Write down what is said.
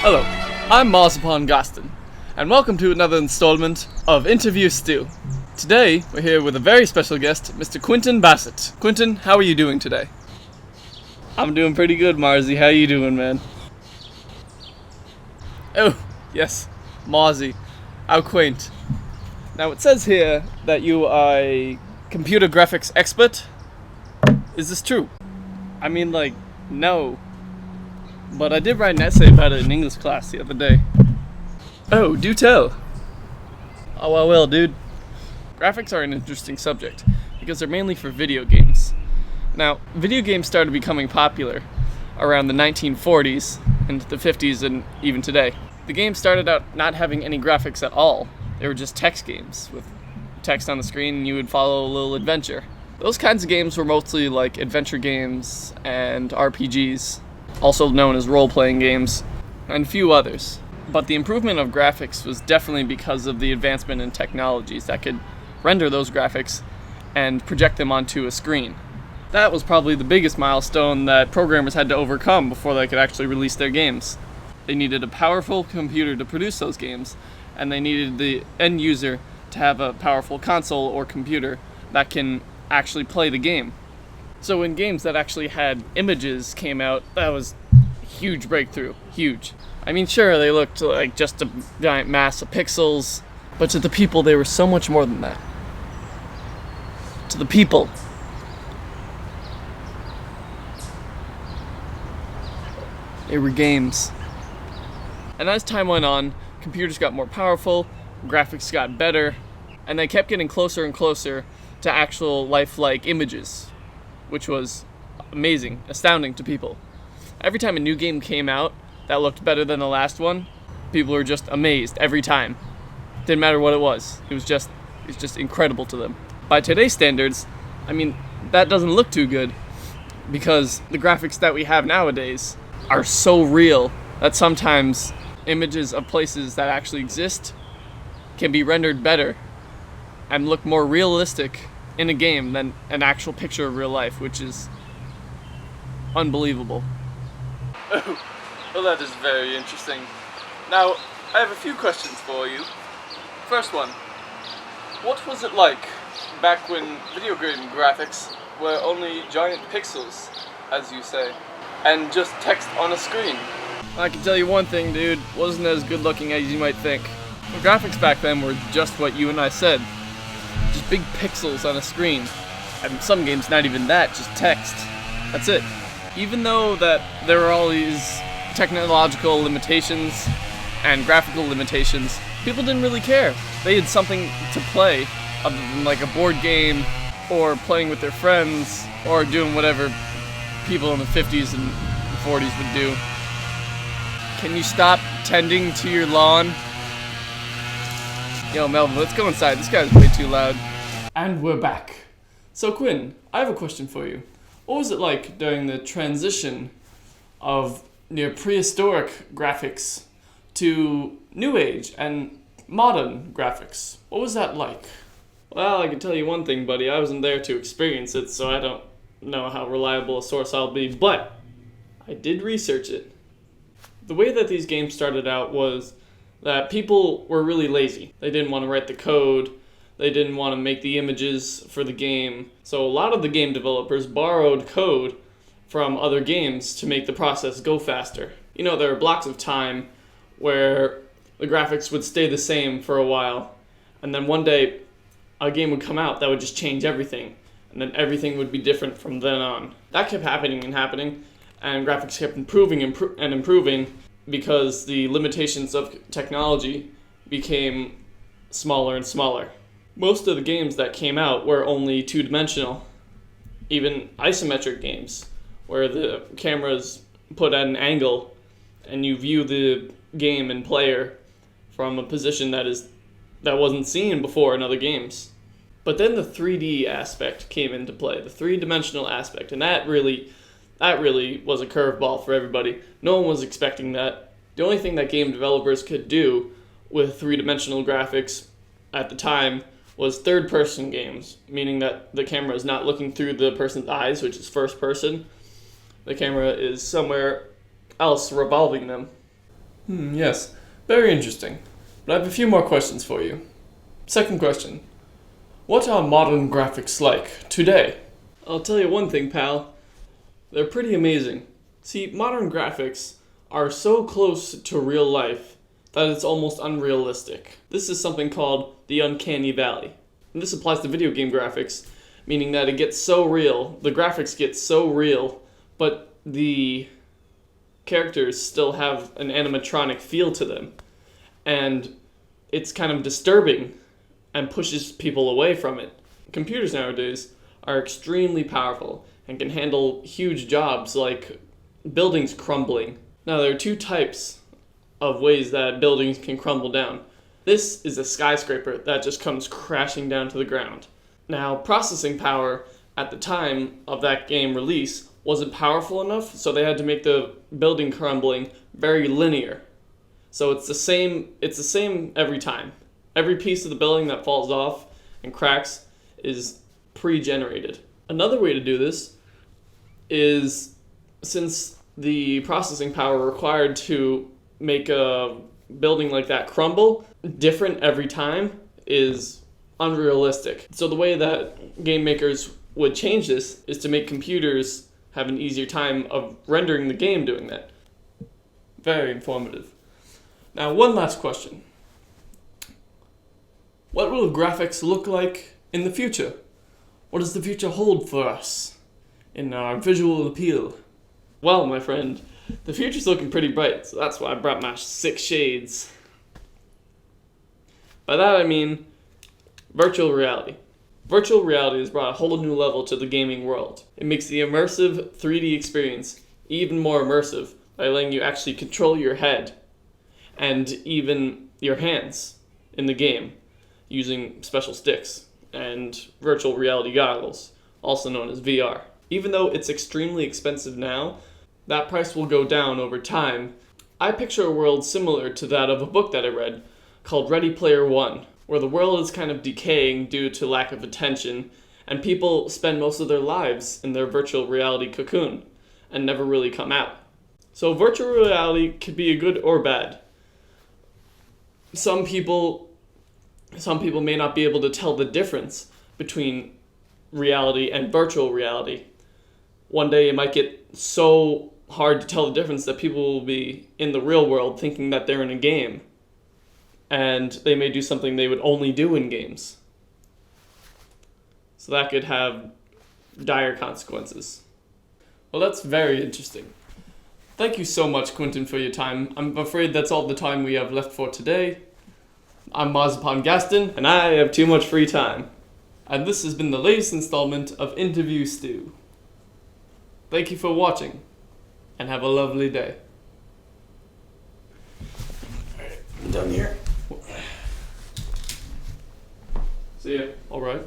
Hello, I'm Marzipan Gaston, and welcome to another installment of Interview Stew. Today, we're here with a very special guest, Mr. Quinton Bassett. Quinton, how are you doing today? I'm doing pretty good, Marzi. How you doing, man? Oh, yes, Marzi. How quaint. Now, it says here that you are a computer graphics expert. Is this true? I mean, no. But I did write an essay about it in English class the other day. Oh, do tell. Oh, well, dude. Graphics are an interesting subject, because they're mainly for video games. Now, video games started becoming popular around the 1940s, and the 50s, and even today. The games started out not having any graphics at all. They were just text games, with text on the screen, and you would follow a little adventure. Those kinds of games were mostly like adventure games and RPGs, also known as role-playing games, and a few others. But the improvement of graphics was definitely because of the advancement in technologies that could render those graphics and project them onto a screen. That was probably the biggest milestone that programmers had to overcome before they could actually release their games. They needed a powerful computer to produce those games, and they needed the end user to have a powerful console or computer that can actually play the game. So when games that actually had images came out, that was a huge breakthrough. Huge. I mean, sure, they looked like just a giant mass of pixels, but to the people, they were so much more than that. To the people. They were games. And as time went on, computers got more powerful, graphics got better, and they kept getting closer and closer to actual lifelike images, which was amazing, astounding to people. Every time a new game came out that looked better than the last one, people were just amazed every time. Didn't matter what it was. It was just incredible to them. By today's standards, I mean, that doesn't look too good, because the graphics that we have nowadays are so real that sometimes images of places that actually exist can be rendered better and look more realistic in a game than an actual picture of real life, which is unbelievable. Oh, well, that is very interesting. Now, I have a few questions for you. First one, what was it like back when video game graphics were only giant pixels, as you say, and just text on a screen? I can tell you one thing, dude, wasn't as good looking as you might think. The graphics back then were just what you and I said. Just big pixels on a screen. And some games not even that, just text. That's it. Even though that there were all these technological limitations and graphical limitations, people didn't really care. They had something to play other than like a board game or playing with their friends or doing whatever people in the 50s and 40s would do. Can you stop tending to your lawn? Yo, Melvin, let's go inside. This guy's way too loud. And we're back. So, Quinn, I have a question for you. What was it like during the transition of near prehistoric graphics to new age and modern graphics? What was that like? Well, I can tell you one thing, buddy. I wasn't there to experience it, so I don't know how reliable a source I'll be, but I did research it. The way that these games started out was that people were really lazy. They didn't want to write the code. They didn't want to make the images for the game. So a lot of the game developers borrowed code from other games to make the process go faster. You know, there are blocks of time where the graphics would stay the same for a while, and then one day a game would come out that would just change everything, and then everything would be different from then on. That kept happening, and graphics kept improving because the limitations of technology became smaller and smaller. Most of the games that came out were only two-dimensional, even isometric games, where the camera's put at an angle and you view the game and player from a position that wasn't seen before in other games. But then the 3D aspect came into play, the three-dimensional aspect, and that really was a curveball for everybody. No one was expecting that. The only thing that game developers could do with three-dimensional graphics at the time was third-person games, meaning that the camera is not looking through the person's eyes, which is first person. The camera is somewhere else revolving them. Yes, very interesting. But I have a few more questions for you. Second question. What are modern graphics like today? I'll tell you one thing, pal. They're pretty amazing. See, modern graphics are so close to real life that it's almost unrealistic. This is something called the uncanny valley. And this applies to video game graphics, meaning that it gets so real, the graphics get so real, but the characters still have an animatronic feel to them. And it's kind of disturbing and pushes people away from it. Computers nowadays are extremely powerful and can handle huge jobs like buildings crumbling. Now, there are two types of ways that buildings can crumble down. This is a skyscraper that just comes crashing down to the ground. Now, processing power at the time of that game release wasn't powerful enough, so they had to make the building crumbling very linear. So it's the same every time. Every piece of the building that falls off and cracks is pre-generated. Another way to do this is, since the processing power required to make a building like that crumble different every time is unrealistic. So the way that game makers would change this is to make computers have an easier time of rendering the game doing that. Very informative. Now, one last question. What will graphics look like in the future? What does the future hold for us in our visual appeal? Well, my friend, the future's looking pretty bright, so that's why I brought my 6 shades. By that I mean virtual reality. Virtual reality has brought a whole new level to the gaming world. It makes the immersive 3D experience even more immersive by letting you actually control your head and even your hands in the game using special sticks and virtual reality goggles, also known as VR. Even though it's extremely expensive now, that price will go down over time. I picture a world similar to that of a book that I read called Ready Player One, where the world is kind of decaying due to lack of attention, and people spend most of their lives in their virtual reality cocoon and never really come out. So virtual reality could be good or bad. Some people may not be able to tell the difference between reality and virtual reality. One day it might get so hard to tell the difference that people will be in the real world thinking that they're in a game, and they may do something they would only do in games. So that could have dire consequences. Well, that's very interesting. Thank you so much, Quentin, for your time. I'm afraid that's all the time we have left for today. I'm Marzipan Gaston, and I have too much free time. And this has been the latest installment of Interview Stew. Thank you for watching, and have a lovely day. Alright, I'm done here. See ya. Alright.